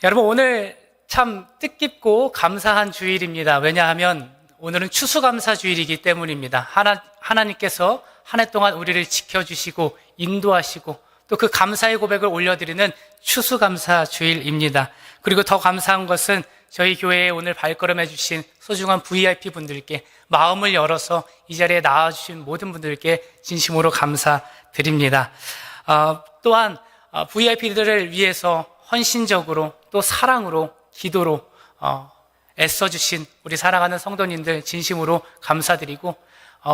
여러분, 오늘 참 뜻깊고 감사한 주일입니다. 왜냐하면 오늘은 추수감사 주일이기 때문입니다. 하나님께서 한 해 동안 우리를 지켜주시고 인도하시고 또 그 감사의 고백을 올려드리는 추수감사 주일입니다. 그리고 더 감사한 것은 저희 교회에 오늘 발걸음해 주신 소중한 VIP 분들께 마음을 열어서 이 자리에 나와주신 모든 분들께 진심으로 감사드립니다. 또한 VIP들을 위해서 헌신적으로 또 사랑으로 기도로 애써주신 우리 사랑하는 성도님들 진심으로 감사드리고,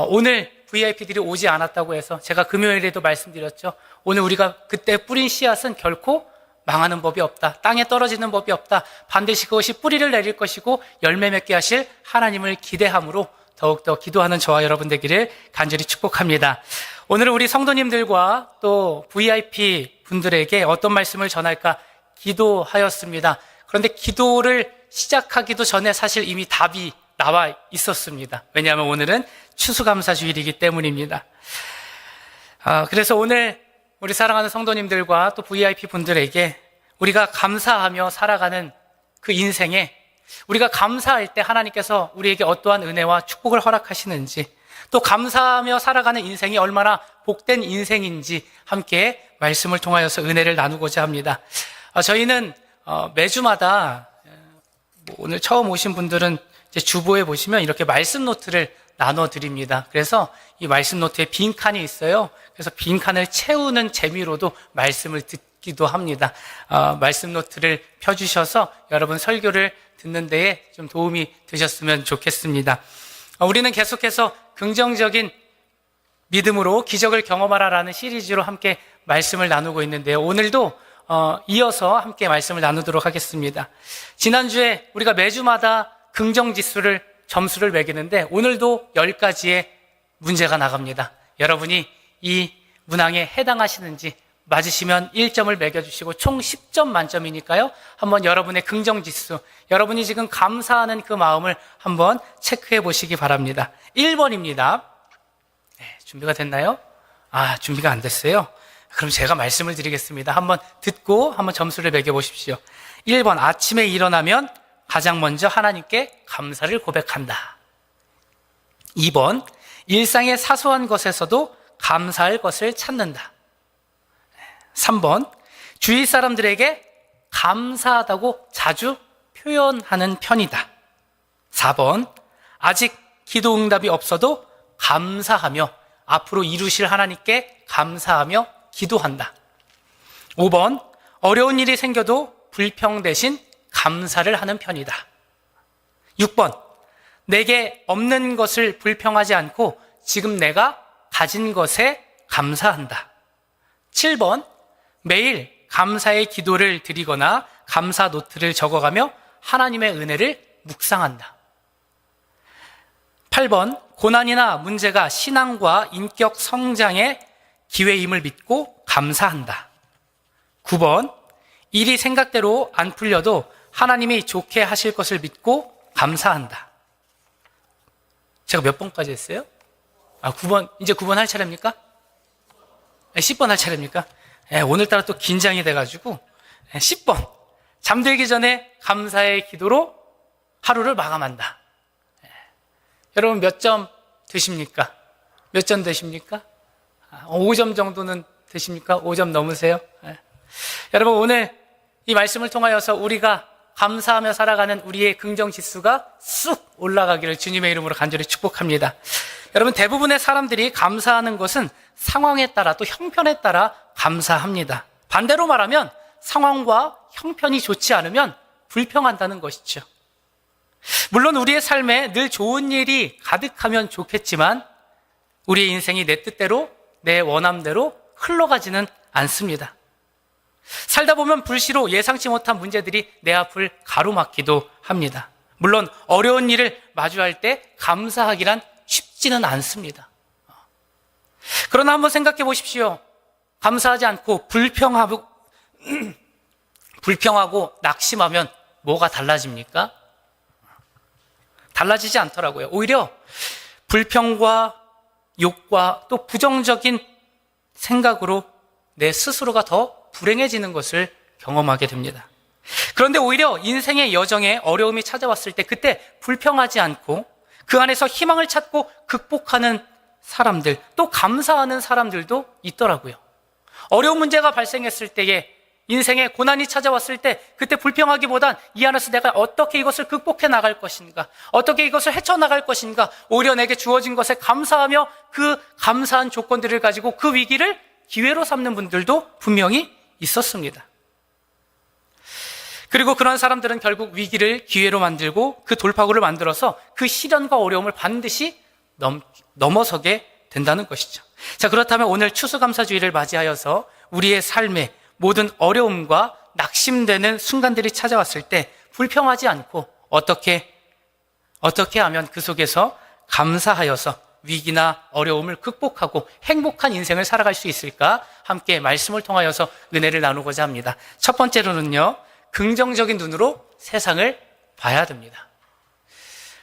오늘 VIP들이 오지 않았다고 해서 제가 금요일에도 말씀드렸죠. 오늘 우리가 그때 뿌린 씨앗은 결코 망하는 법이 없다. 땅에 떨어지는 법이 없다. 반드시 그것이 뿌리를 내릴 것이고 열매 맺게 하실 하나님을 기대함으로 더욱더 기도하는 저와 여러분 되기를 간절히 축복합니다. 오늘은 우리 성도님들과 또 VIP 분들에게 어떤 말씀을 전할까 기도하였습니다. 그런데 기도를 시작하기도 전에 사실 이미 답이 나와 있었습니다. 왜냐하면 오늘은 추수감사 주일이기 때문입니다. 그래서 오늘 우리 사랑하는 성도님들과 또 VIP 분들에게 우리가 감사하며 살아가는 그 인생에 우리가 감사할 때 하나님께서 우리에게 어떠한 은혜와 축복을 허락하시는지, 또 감사하며 살아가는 인생이 얼마나 복된 인생인지 함께 말씀을 통하여서 은혜를 나누고자 합니다. 저희는 매주마다 오늘 처음 오신 분들은 이제 주보에 보시면 이렇게 말씀 노트를 나눠드립니다. 그래서 이 말씀 노트에 빈칸이 있어요. 그래서 빈칸을 채우는 재미로도 말씀을 듣기도 합니다. 말씀 노트를 펴주셔서 여러분 설교를 듣는 데에 좀 도움이 되셨으면 좋겠습니다. 우리는 계속해서 긍정적인 믿음으로 기적을 경험하라라는 시리즈로 함께 말씀을 나누고 있는데요. 오늘도 이어서 함께 말씀을 나누도록 하겠습니다. 지난주에 우리가 매주마다 긍정지수를 점수를 매기는데 오늘도 10가지의 문제가 나갑니다. 여러분이 이 문항에 해당하시는지 맞으시면 1점을 매겨주시고 총 10점 만점이니까요. 한번 여러분의 긍정지수, 여러분이 지금 감사하는 그 마음을 한번 체크해 보시기 바랍니다. 1번입니다. 네, 준비가 됐나요? 준비가 안 됐어요. 그럼 제가 말씀을 드리겠습니다. 한번 듣고 한번 점수를 매겨보십시오. 1번, 아침에 일어나면 가장 먼저 하나님께 감사를 고백한다. 2번, 일상의 사소한 것에서도 감사할 것을 찾는다. 3번, 주위 사람들에게 감사하다고 자주 표현하는 편이다. 4번, 아직 기도 응답이 없어도 감사하며 앞으로 이루실 하나님께 감사하며 기도한다. 5번, 어려운 일이 생겨도 불평 대신 감사를 하는 편이다. 6번, 내게 없는 것을 불평하지 않고 지금 내가 가진 것에 감사한다. 7번, 매일 감사의 기도를 드리거나 감사 노트를 적어가며 하나님의 은혜를 묵상한다. 8번, 고난이나 문제가 신앙과 인격 성장의 기회임을 믿고 감사한다. 9번, 일이 생각대로 안 풀려도 하나님이 좋게 하실 것을 믿고 감사한다. 제가 몇 번까지 했어요? 9번, 이제 9번 할 차례입니까? 10번 할 차례입니까? 오늘따라 또 긴장이 돼가지고 10번, 잠들기 전에 감사의 기도로 하루를 마감한다. 여러분 몇 점 드십니까? 몇 점 되십니까? 5점 정도는 되십니까? 5점 넘으세요? 여러분, 오늘 이 말씀을 통하여서 우리가 감사하며 살아가는 우리의 긍정지수가 쑥 올라가기를 주님의 이름으로 간절히 축복합니다. 여러분, 대부분의 사람들이 감사하는 것은 상황에 따라 또 형편에 따라 감사합니다. 반대로 말하면 상황과 형편이 좋지 않으면 불평한다는 것이죠. 물론 우리의 삶에 늘 좋은 일이 가득하면 좋겠지만 우리의 인생이 내 뜻대로 내 원함대로 흘러가지는 않습니다. 살다 보면 불시로 예상치 못한 문제들이 내 앞을 가로막기도 합니다. 물론 어려운 일을 마주할 때 감사하기란 쉽지는 않습니다. 그러나 한번 생각해 보십시오. 감사하지 않고 불평하고 낙심하면 뭐가 달라집니까? 달라지지 않더라고요. 오히려 불평과 욕과 또 부정적인 생각으로 내 스스로가 더 불행해지는 것을 경험하게 됩니다. 그런데 오히려 인생의 여정에 어려움이 찾아왔을 때 그때 불평하지 않고 그 안에서 희망을 찾고 극복하는 사람들, 또 감사하는 사람들도 있더라고요. 어려운 문제가 발생했을 때에, 인생에 고난이 찾아왔을 때 그때 불평하기보단 이 안에서 내가 어떻게 이것을 극복해 나갈 것인가, 어떻게 이것을 헤쳐나갈 것인가, 오히려 내게 주어진 것에 감사하며 그 감사한 조건들을 가지고 그 위기를 기회로 삼는 분들도 분명히 있었습니다. 그리고 그런 사람들은 결국 위기를 기회로 만들고 그 돌파구를 만들어서 그 시련과 어려움을 반드시 넘어서게 된다는 것이죠. 자, 그렇다면 오늘 추수감사주의를 맞이하여서 우리의 삶에 모든 어려움과 낙심되는 순간들이 찾아왔을 때 불평하지 않고 어떻게 하면 그 속에서 감사하여서 위기나 어려움을 극복하고 행복한 인생을 살아갈 수 있을까? 함께 말씀을 통하여서 은혜를 나누고자 합니다. 첫 번째로는요, 긍정적인 눈으로 세상을 봐야 됩니다.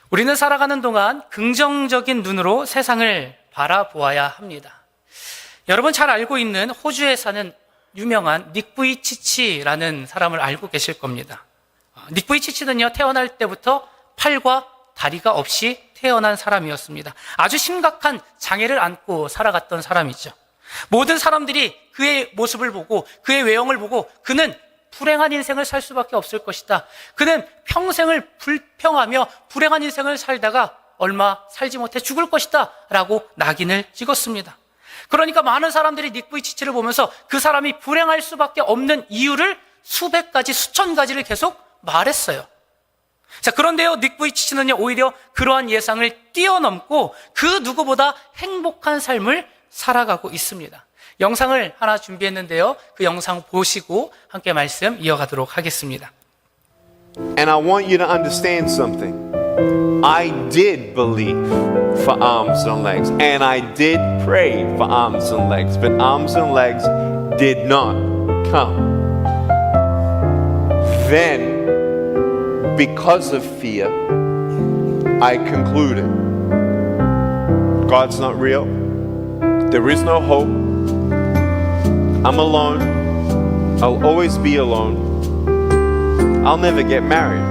우리는 살아가는 동안 긍정적인 눈으로 세상을 바라보아야 합니다. 여러분 잘 알고 있는 호주에 사는 유명한 닉 부이치치라는 사람을 알고 계실 겁니다. 닉 부이치치는요, 태어날 때부터 팔과 다리가 없이 태어난 사람이었습니다. 아주 심각한 장애를 안고 살아갔던 사람이죠. 모든 사람들이 그의 모습을 보고 그의 외형을 보고 그는 불행한 인생을 살 수밖에 없을 것이다. 그는 평생을 불평하며 불행한 인생을 살다가 얼마 살지 못해 죽을 것이다 라고 낙인을 찍었습니다. 그러니까 많은 사람들이 닉 부이치치를 보면서 그 사람이 불행할 수밖에 없는 이유를 수백 가지, 수천 가지를 계속 말했어요. 자, 그런데요, 닉 부이치치는요, 오히려 그러한 예상을 뛰어넘고 그 누구보다 행복한 삶을 살아가고 있습니다. 영상을 하나 준비했는데요, 그 영상 보시고 함께 말씀 이어가도록 하겠습니다. And I want you to understand something. I did believe for arms and legs, and I did pray for arms and legs, but arms and legs did not come. Then, because of fear, I concluded God's not real. There is no hope. I'm alone. I'll always be alone. I'll never get married.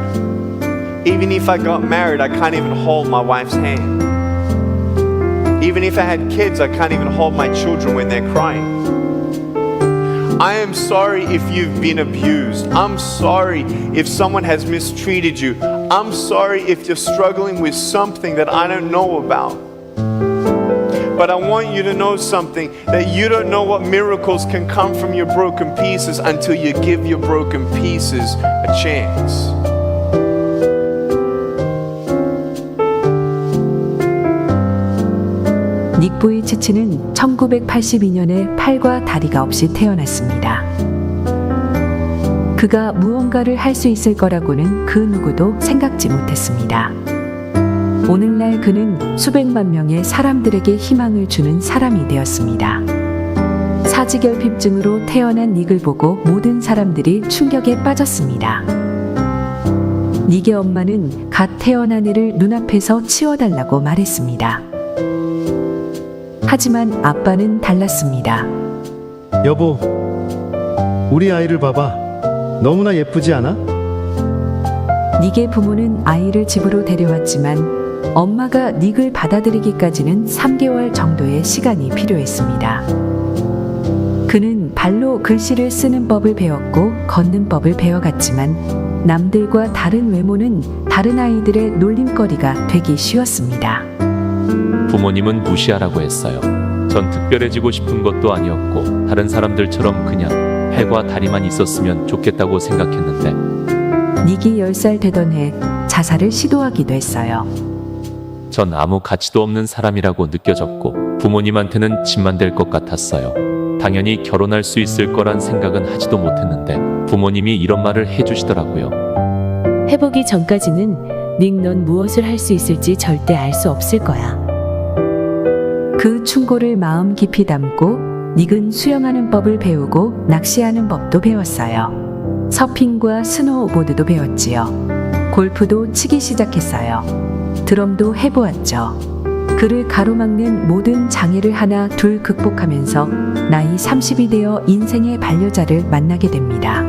Even if I got married, I can't even hold my wife's hand. Even if I had kids, I can't even hold my children when they're crying. I am sorry if you've been abused. I'm sorry if someone has mistreated you. I'm sorry if you're struggling with something that I don't know about. But I want you to know something, that you don't know what miracles can come from your broken pieces until you give your broken pieces a chance. 닉 부이치치는 1982년에 팔과 다리가 없이 태어났습니다. 그가 무언가를 할 수 있을 거라고는 그 누구도 생각지 못했습니다. 오늘날 그는 수백만 명의 사람들에게 희망을 주는 사람이 되었습니다. 사지결핍증으로 태어난 닉을 보고 모든 사람들이 충격에 빠졌습니다. 닉의 엄마는 갓 태어난 애를 눈앞에서 치워달라고 말했습니다. 하지만 아빠는 달랐습니다. 여보, 우리 아이를 봐봐. 너무나 예쁘지 않아? 닉의 부모는 아이를 집으로 데려왔지만 엄마가 닉을 받아들이기까지는 3개월 정도의 시간이 필요했습니다. 그는 발로 글씨를 쓰는 법을 배웠고 걷는 법을 배워갔지만 남들과 다른 외모는 다른 아이들의 놀림거리가 되기 쉬웠습니다. 부모님은 무시하라고 했어요. 전 특별해지고 싶은 것도 아니었고 다른 사람들처럼 그냥 팔과 다리만 있었으면 좋겠다고 생각했는데 닉이 10살 되던 해 자살을 시도하기도 했어요. 전 아무 가치도 없는 사람이라고 느껴졌고 부모님한테는 짐만 될 것 같았어요. 당연히 결혼할 수 있을 거란 생각은 하지도 못했는데 부모님이 이런 말을 해주시더라고요. 해보기 전까지는 닉 넌 무엇을 할 수 있을지 절대 알 수 없을 거야. 그 충고를 마음 깊이 담고 닉은 수영하는 법을 배우고 낚시하는 법도 배웠어요. 서핑과 스노우보드도 배웠지요. 골프도 치기 시작했어요. 드럼도 해보았죠. 그를 가로막는 모든 장애를 하나 둘 극복하면서 나이 30이 되어 인생의 반려자를 만나게 됩니다.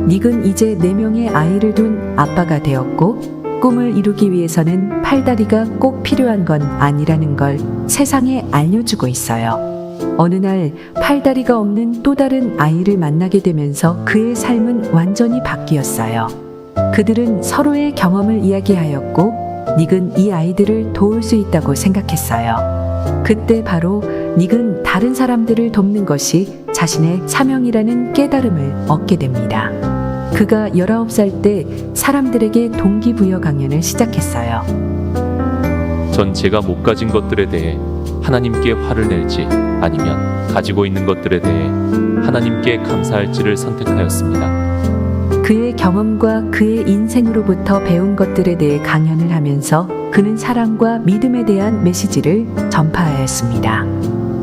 닉은 이제 4명의 아이를 둔 아빠가 되었고 꿈을 이루기 위해서는 팔다리가 꼭 필요한 건 아니라는 걸 세상에 알려주고 있어요. 어느 날 팔다리가 없는 또 다른 아이를 만나게 되면서 그의 삶은 완전히 바뀌었어요. 그들은 서로의 경험을 이야기하였고 닉은 이 아이들을 도울 수 있다고 생각했어요. 그때 바로 닉은 다른 사람들을 돕는 것이 자신의 사명이라는 깨달음을 얻게 됩니다. 그가 19살 때 사람들에게 동기부여 강연을 시작했어요. 전 제가 못 가진 것들에 대해 하나님께 화를 낼지 아니면 가지고 있는 것들에 대해 하나님께 감사할지를 선택하였습니다. 그의 경험과 그의 인생으로부터 배운 것들에 대해 강연을 하면서 그는 사랑과 믿음에 대한 메시지를 전파하였습니다.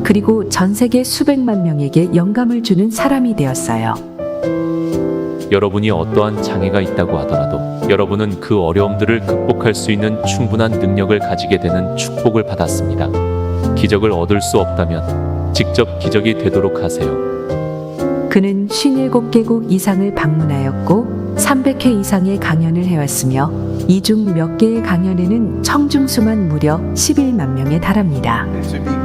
그리고 전 세계 수백만 명에게 영감을 주는 사람이 되었어요. 여러분이 어떠한 장애가 있다고 하더라도 여러분은 그 어려움들을 극복할 수 있는 충분한 능력을 가지게 되는 축복을 받았습니다. 기적을 얻을 수 없다면 직접 기적이 되도록 하세요. 그는 57개국 이상을 방문하였고 300회 이상의 강연을 해왔으며 이 중 몇 개의 강연에는 청중수만 무려 11만 명에 달합니다.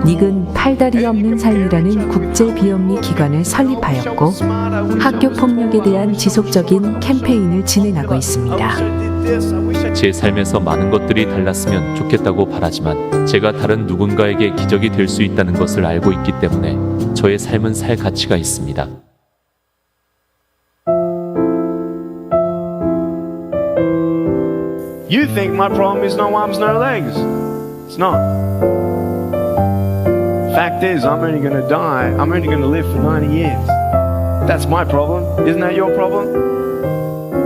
닉은 팔다리 없는 삶이라는 국제 비영리 기관을 설립하였고 학교 폭력에 대한 지속적인 캠페인을 진행하고 있습니다. 제 삶에서 많은 것들이 달랐으면 좋겠다고 바라지만 제가 다른 누군가에게 기적이 될 수 있다는 것을 알고 있기 때문에 저의 삶은 살 가치가 있습니다. You think my problem is no arms, no legs. It's not. Fact is, I'm only going to die. I'm only going to live for 90 years. That's my problem. Isn't that your problem?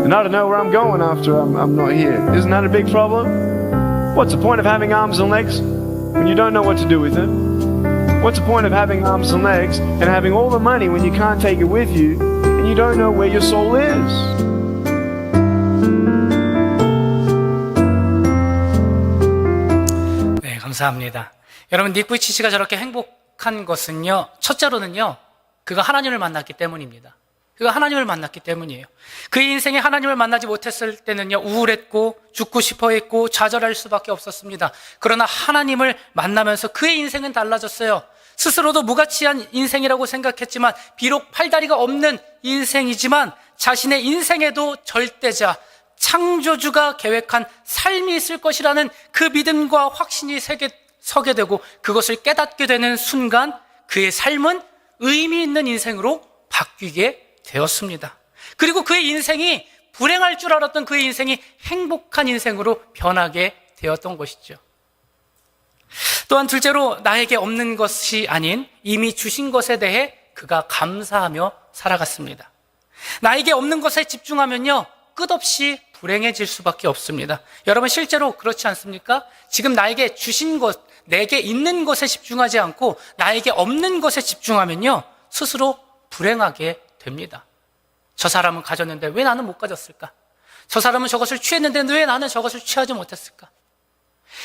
And I don't know where I'm going after I'm not here. Isn't that a big problem? What's the point of having arms and legs when you don't know what to do with them? What's the point of having arms and legs and having all the money when you can't take it with you and you don't know where your soul is? 네, 감사합니다. 여러분, 닉 부이치치가 저렇게 행복한 것은요, 첫째로는요, 그가 하나님을 만났기 때문입니다. 그가 하나님을 만났기 때문이에요. 그의 인생에 하나님을 만나지 못했을 때는요, 우울했고 죽고 싶어 했고 좌절할 수밖에 없었습니다. 그러나 하나님을 만나면서 그의 인생은 달라졌어요. 스스로도 무가치한 인생이라고 생각했지만 비록 팔다리가 없는 인생이지만 자신의 인생에도 절대자, 창조주가 계획한 삶이 있을 것이라는 그 믿음과 확신이 서게 되고 그것을 깨닫게 되는 순간 그의 삶은 의미 있는 인생으로 바뀌게 되었습니다. 그리고 그의 인생이 불행할 줄 알았던 그의 인생이 행복한 인생으로 변하게 되었던 것이죠. 또한 둘째로 나에게 없는 것이 아닌 이미 주신 것에 대해 그가 감사하며 살아갔습니다. 나에게 없는 것에 집중하면요, 끝없이 불행해질 수밖에 없습니다. 여러분, 실제로 그렇지 않습니까? 지금 나에게 주신 것, 내게 있는 것에 집중하지 않고 나에게 없는 것에 집중하면요, 스스로 불행하게 됩니다. 저 사람은 가졌는데 왜 나는 못 가졌을까? 저 사람은 저것을 취했는데 왜 나는 저것을 취하지 못했을까?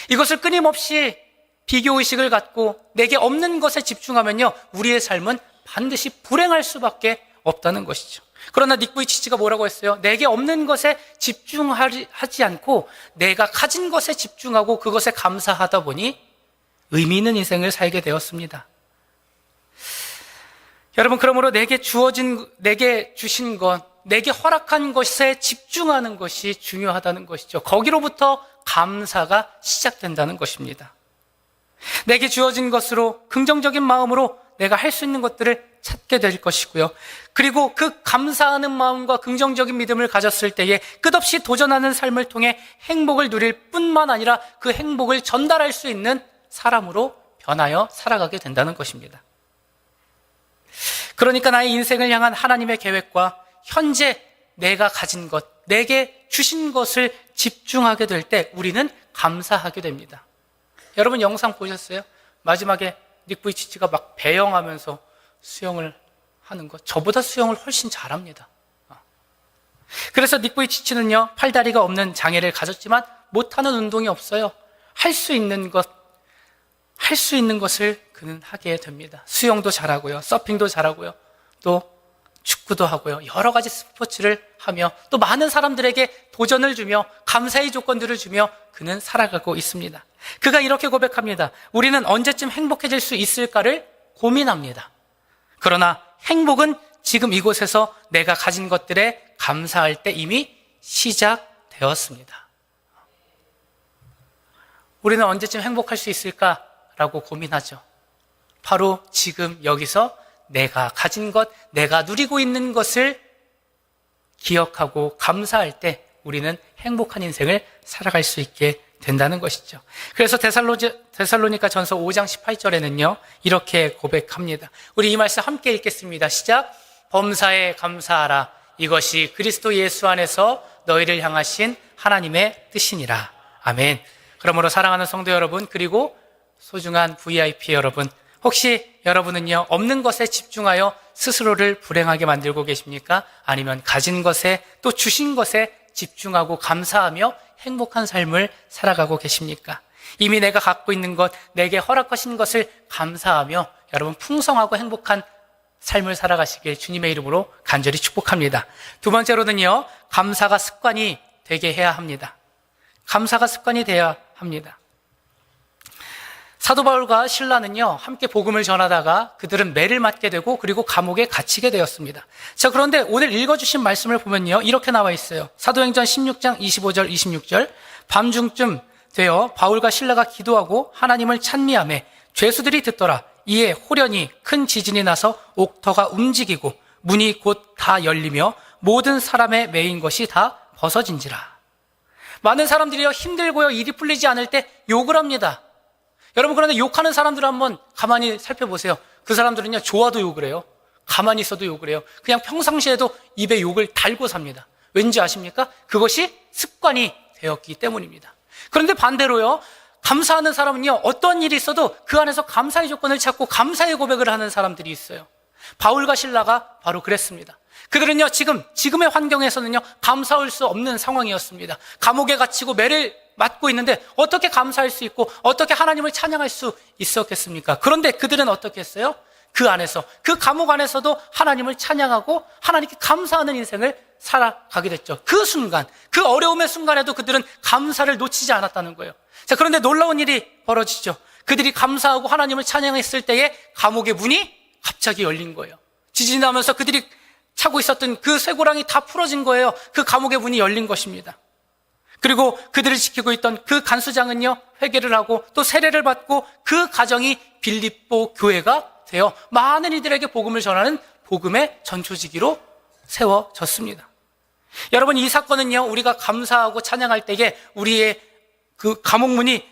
이것을 끊임없이 비교의식을 갖고 내게 없는 것에 집중하면요, 우리의 삶은 반드시 불행할 수밖에 없다는 것이죠. 그러나 닉 부이치치가 뭐라고 했어요? 내게 없는 것에 집중하지 않고 내가 가진 것에 집중하고 그것에 감사하다 보니 의미 있는 인생을 살게 되었습니다. 여러분, 그러므로 내게 주신 것, 내게 허락한 것에 집중하는 것이 중요하다는 것이죠. 거기로부터 감사가 시작된다는 것입니다. 내게 주어진 것으로 긍정적인 마음으로 내가 할 수 있는 것들을 찾게 될 것이고요. 그리고 그 감사하는 마음과 긍정적인 믿음을 가졌을 때에 끝없이 도전하는 삶을 통해 행복을 누릴 뿐만 아니라 그 행복을 전달할 수 있는 사람으로 변하여 살아가게 된다는 것입니다. 그러니까 나의 인생을 향한 하나님의 계획과 현재 내가 가진 것, 내게 주신 것을 집중하게 될 때 우리는 감사하게 됩니다. 여러분, 영상 보셨어요? 마지막에 닉 부이치치가 막 배영하면서 수영을 하는 것, 저보다 수영을 훨씬 잘합니다. 그래서 닉 부이치치는요, 팔다리가 없는 장애를 가졌지만 못하는 운동이 없어요. 할 수 있는 것을 그는 하게 됩니다. 수영도 잘하고요, 서핑도 잘하고요, 또 축구도 하고요. 여러 가지 스포츠를 하며 또 많은 사람들에게 도전을 주며 감사의 조건들을 주며 그는 살아가고 있습니다. 그가 이렇게 고백합니다. 우리는 언제쯤 행복해질 수 있을까를 고민합니다. 그러나 행복은 지금 이곳에서 내가 가진 것들에 감사할 때 이미 시작되었습니다. 우리는 언제쯤 행복할 수 있을까라고 고민하죠. 바로 지금 여기서 내가 가진 것, 내가 누리고 있는 것을 기억하고 감사할 때 우리는 행복한 인생을 살아갈 수 있게 된다는 것이죠. 그래서 데살로니가 전서 5장 18절에는요, 이렇게 고백합니다. 우리 이 말씀 함께 읽겠습니다. 시작. 범사에 감사하라. 이것이 그리스도 예수 안에서 너희를 향하신 하나님의 뜻이니라. 아멘. 그러므로 사랑하는 성도 여러분, 그리고 소중한 VIP 여러분, 혹시 여러분은요, 없는 것에 집중하여 스스로를 불행하게 만들고 계십니까? 아니면 가진 것에 또 주신 것에 집중하고 감사하며 행복한 삶을 살아가고 계십니까? 이미 내가 갖고 있는 것, 내게 허락하신 것을 감사하며 여러분 풍성하고 행복한 삶을 살아가시길 주님의 이름으로 간절히 축복합니다. 두 번째로는요, 감사가 습관이 되게 해야 합니다. 감사가 습관이 되어야 합니다. 사도 바울과 실라는요, 함께 복음을 전하다가 그들은 매를 맞게 되고 그리고 감옥에 갇히게 되었습니다. 자, 그런데 오늘 읽어주신 말씀을 보면요, 이렇게 나와 있어요. 사도행전 16장 25절, 26절. 밤중쯤 되어 바울과 실라가 기도하고 하나님을 찬미하며 죄수들이 듣더라. 이에 호련히 큰 지진이 나서 옥터가 움직이고 문이 곧 다 열리며 모든 사람의 매인 것이 다 벗어진지라. 많은 사람들이요, 힘들고요, 일이 풀리지 않을 때 욕을 합니다. 여러분, 그런데 욕하는 사람들을 한번 가만히 살펴보세요. 그 사람들은요, 좋아도 욕을 해요. 가만히 있어도 욕을 해요. 그냥 평상시에도 입에 욕을 달고 삽니다. 왠지 아십니까? 그것이 습관이 되었기 때문입니다. 그런데 반대로요, 감사하는 사람은요, 어떤 일이 있어도 그 안에서 감사의 조건을 찾고 감사의 고백을 하는 사람들이 있어요. 바울과 실라가 바로 그랬습니다. 그들은요, 지금의 환경에서는요, 감사할 수 없는 상황이었습니다. 감옥에 갇히고 매를 맞고 있는데 어떻게 감사할 수 있고 어떻게 하나님을 찬양할 수 있었겠습니까? 그런데 그들은 어떻게 했어요? 그 안에서, 그 감옥 안에서도 하나님을 찬양하고 하나님께 감사하는 인생을 살아가게 됐죠. 그 순간, 그 어려움의 순간에도 그들은 감사를 놓치지 않았다는 거예요. 자, 그런데 놀라운 일이 벌어지죠. 그들이 감사하고 하나님을 찬양했을 때에 감옥의 문이 갑자기 열린 거예요. 지진이 나면서 그들이 차고 있었던 그 쇠고랑이 다 풀어진 거예요. 그 감옥의 문이 열린 것입니다. 그리고 그들을 지키고 있던 그 간수장은요, 회개를 하고 또 세례를 받고 그 가정이 빌립보 교회가 되어 많은 이들에게 복음을 전하는 복음의 전초지기로 세워졌습니다. 여러분, 이 사건은요, 우리가 감사하고 찬양할 때에 우리의 그 감옥문이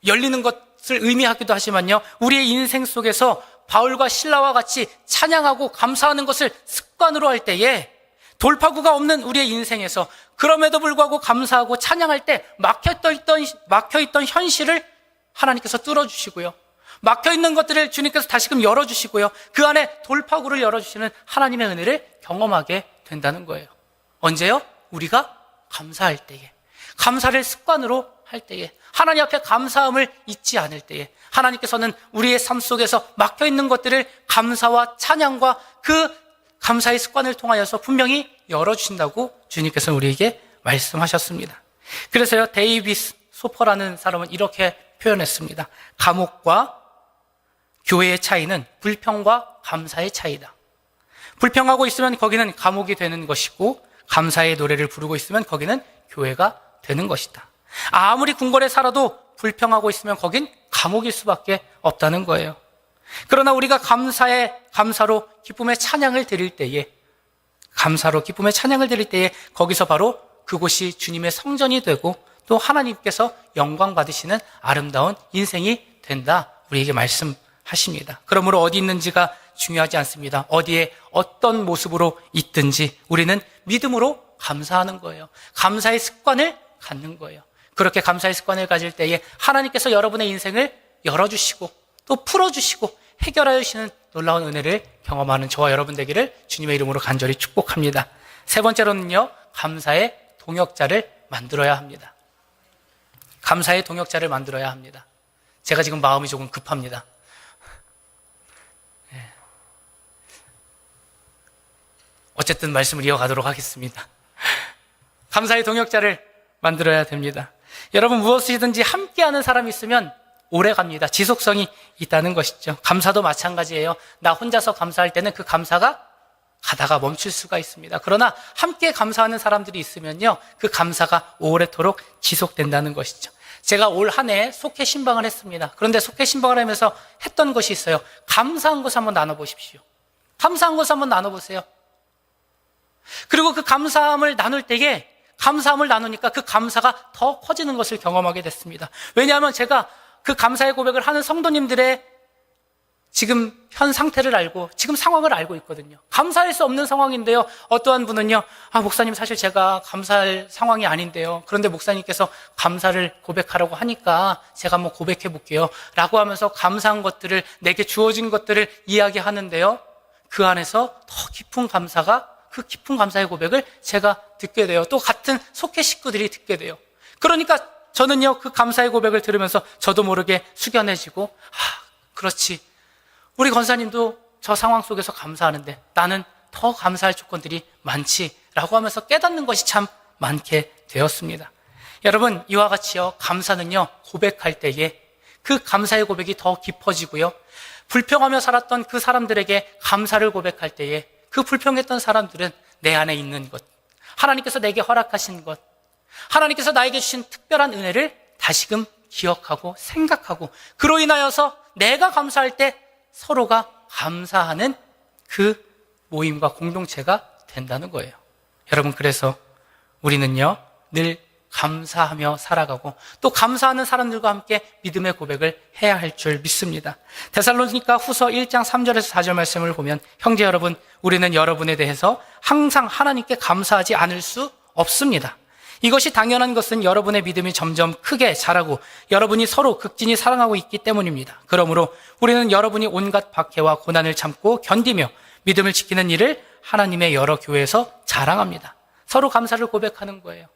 열리는 것을 의미하기도 하지만요, 우리의 인생 속에서 바울과 실라와 같이 찬양하고 감사하는 것을 습관으로 할 때에 돌파구가 없는 우리의 인생에서 그럼에도 불구하고 감사하고 찬양할 때 막혀있던 현실을 하나님께서 뚫어주시고요, 막혀있는 것들을 주님께서 다시금 열어주시고요, 그 안에 돌파구를 열어주시는 하나님의 은혜를 경험하게 된다는 거예요. 언제요? 우리가 감사할 때에, 감사를 습관으로 할 때에, 하나님 앞에 감사함을 잊지 않을 때에 하나님께서는 우리의 삶 속에서 막혀있는 것들을 감사와 찬양과 그 감사의 습관을 통하여서 분명히 열어주신다고 주님께서는 우리에게 말씀하셨습니다. 그래서요, 데이비스 소퍼라는 사람은 이렇게 표현했습니다. 감옥과 교회의 차이는 불평과 감사의 차이다. 불평하고 있으면 거기는 감옥이 되는 것이고, 감사의 노래를 부르고 있으면 거기는 교회가 되는 것이다. 아무리 궁궐에 살아도 불평하고 있으면 거긴 감옥일 수밖에 없다는 거예요. 그러나 우리가 감사로 기쁨의 찬양을 드릴 때에, 감사로 기쁨의 찬양을 드릴 때에 거기서 바로 그곳이 주님의 성전이 되고 또 하나님께서 영광 받으시는 아름다운 인생이 된다, 우리에게 말씀하십니다. 그러므로 어디 있는지가 중요하지 않습니다. 어디에 어떤 모습으로 있든지 우리는 믿음으로 감사하는 거예요. 감사의 습관을 갖는 거예요. 그렇게 감사의 습관을 가질 때에 하나님께서 여러분의 인생을 열어주시고 또 풀어주시고 해결하여 주시는 놀라운 은혜를 경험하는 저와 여러분 되기를 주님의 이름으로 간절히 축복합니다. 세 번째로는요, 감사의 동역자를 만들어야 합니다. 감사의 동역자를 만들어야 합니다. 제가 지금 마음이 조금 급합니다. 어쨌든 말씀을 이어가도록 하겠습니다. 감사의 동역자를 만들어야 됩니다. 여러분, 무엇이든지 함께하는 사람이 있으면 오래 갑니다. 지속성이 있다는 것이죠. 감사도 마찬가지예요. 나 혼자서 감사할 때는 그 감사가 가다가 멈출 수가 있습니다. 그러나 함께 감사하는 사람들이 있으면요, 그 감사가 오래도록 지속된다는 것이죠. 제가 올 한 해 속회 신방을 했습니다. 그런데 속회 신방을 하면서 했던 것이 있어요. 감사한 것을 한번 나눠보십시오. 감사한 것을 한번 나눠보세요. 그리고 그 감사함을 나눌 때에 감사함을 나누니까 그 감사가 더 커지는 것을 경험하게 됐습니다. 왜냐하면 제가 그 감사의 고백을 하는 성도님들의 지금 현 상태를 알고 지금 상황을 알고 있거든요. 감사할 수 없는 상황인데요. 어떠한 분은요, 목사님 사실 제가 감사할 상황이 아닌데요. 그런데 목사님께서 감사를 고백하라고 하니까 제가 한번 고백해 볼게요. 라고 하면서 감사한 것들을, 내게 주어진 것들을 이야기하는데요. 그 안에서 더 깊은 감사가, 그 깊은 감사의 고백을 제가 듣게 돼요. 또 같은 속회 식구들이 듣게 돼요. 그러니까 저는요, 그 감사의 고백을 들으면서 저도 모르게 숙연해지고, 그렇지. 우리 권사님도 저 상황 속에서 감사하는데 나는 더 감사할 조건들이 많지라고 하면서 깨닫는 것이 참 많게 되었습니다. 여러분, 이와 같이요, 감사는요, 고백할 때에 그 감사의 고백이 더 깊어지고요, 불평하며 살았던 그 사람들에게 감사를 고백할 때에 그 불평했던 사람들은 내 안에 있는 것, 하나님께서 내게 허락하신 것, 하나님께서 나에게 주신 특별한 은혜를 다시금 기억하고 생각하고, 그로 인하여서 내가 감사할 때 서로가 감사하는 그 모임과 공동체가 된다는 거예요. 여러분, 그래서 우리는요, 늘 감사하며 살아가고 또 감사하는 사람들과 함께 믿음의 고백을 해야 할 줄 믿습니다. 데살로니가 후서 1장 3절에서 4절 말씀을 보면, 형제 여러분, 우리는 여러분에 대해서 항상 하나님께 감사하지 않을 수 없습니다. 이것이 당연한 것은 여러분의 믿음이 점점 크게 자라고 여러분이 서로 극진히 사랑하고 있기 때문입니다. 그러므로 우리는 여러분이 온갖 박해와 고난을 참고 견디며 믿음을 지키는 일을 하나님의 여러 교회에서 자랑합니다. 서로 감사를 고백하는 거예요.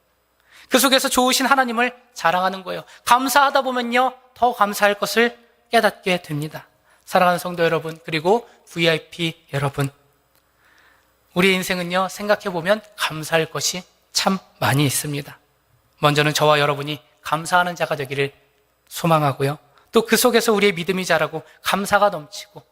그 속에서 좋으신 하나님을 자랑하는 거예요. 감사하다 보면요, 더 감사할 것을 깨닫게 됩니다. 사랑하는 성도 여러분, 그리고 VIP 여러분, 우리의 인생은요, 생각해보면 감사할 것이 참 많이 있습니다. 먼저는 저와 여러분이 감사하는 자가 되기를 소망하고요, 또 그 속에서 우리의 믿음이 자라고 감사가 넘치고,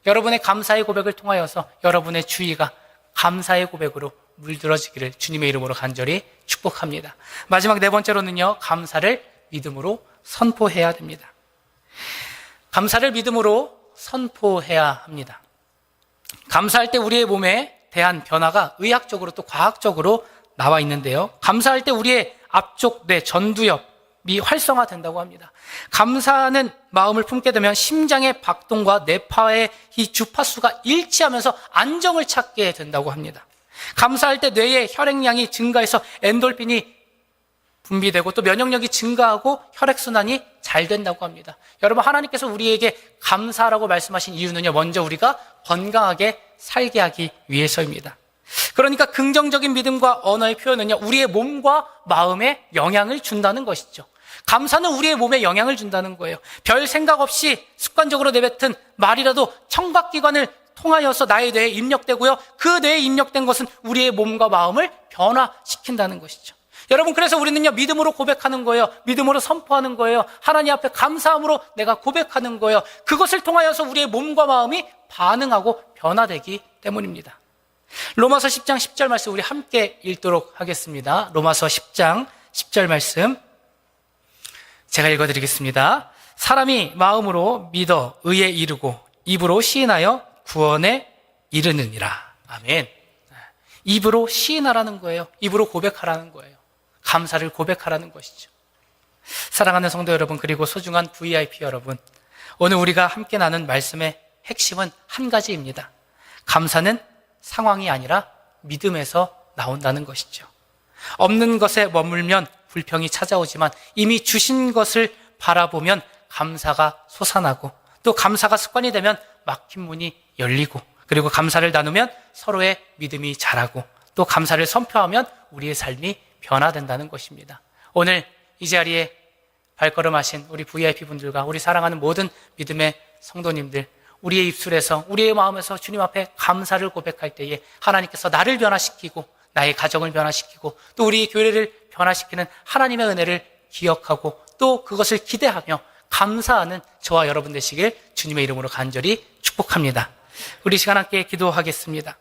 여러분의 감사의 고백을 통하여서 여러분의 주의가 감사의 고백으로 물들어지기를 주님의 이름으로 간절히 축복합니다. 마지막 네 번째로는요, 감사를 믿음으로 선포해야 됩니다. 감사를 믿음으로 선포해야 합니다. 감사할 때 우리의 몸에 대한 변화가 의학적으로 또 과학적으로 나와 있는데요, 감사할 때 우리의 앞쪽 뇌 전두엽이 활성화된다고 합니다. 감사하는 마음을 품게 되면 심장의 박동과 뇌파의 이 주파수가 일치하면서 안정을 찾게 된다고 합니다. 감사할 때 뇌의 혈액량이 증가해서 엔돌핀이 분비되고 또 면역력이 증가하고 혈액순환이 잘 된다고 합니다. 여러분, 하나님께서 우리에게 감사라고 말씀하신 이유는요, 먼저 우리가 건강하게 살게 하기 위해서입니다. 그러니까 긍정적인 믿음과 언어의 표현은요, 우리의 몸과 마음에 영향을 준다는 것이죠. 감사는 우리의 몸에 영향을 준다는 거예요. 별 생각 없이 습관적으로 내뱉은 말이라도 청각기관을 통하여서 나의 뇌에 입력되고요, 그 뇌에 입력된 것은 우리의 몸과 마음을 변화시킨다는 것이죠. 여러분, 그래서 우리는요, 믿음으로 고백하는 거예요. 믿음으로 선포하는 거예요. 하나님 앞에 감사함으로 내가 고백하는 거예요. 그것을 통하여서 우리의 몸과 마음이 반응하고 변화되기 때문입니다. 로마서 10장 10절 말씀 우리 함께 읽도록 하겠습니다. 로마서 10장 10절 말씀 제가 읽어드리겠습니다. 사람이 마음으로 믿어 의에 이르고 입으로 시인하여 구원에 이르느니라. 아멘. 입으로 시인하라는 거예요. 입으로 고백하라는 거예요. 감사를 고백하라는 것이죠. 사랑하는 성도 여러분, 그리고 소중한 VIP 여러분, 오늘 우리가 함께 나눈 말씀의 핵심은 한 가지입니다. 감사는 상황이 아니라 믿음에서 나온다는 것이죠. 없는 것에 머물면 불평이 찾아오지만 이미 주신 것을 바라보면 감사가 솟아나고, 또 감사가 습관이 되면 막힌 문이 열리고, 그리고 감사를 나누면 서로의 믿음이 자라고, 또 감사를 선포하면 우리의 삶이 변화된다는 것입니다. 오늘 이 자리에 발걸음하신 우리 VIP 분들과 우리 사랑하는 모든 믿음의 성도님들, 우리의 입술에서, 우리의 마음에서 주님 앞에 감사를 고백할 때에 하나님께서 나를 변화시키고 나의 가정을 변화시키고 또 우리 교회를 변화시키는 하나님의 은혜를 기억하고 또 그것을 기대하며 감사하는 저와 여러분 되시길 주님의 이름으로 간절히 축복합니다. 우리 시간 함께 기도하겠습니다.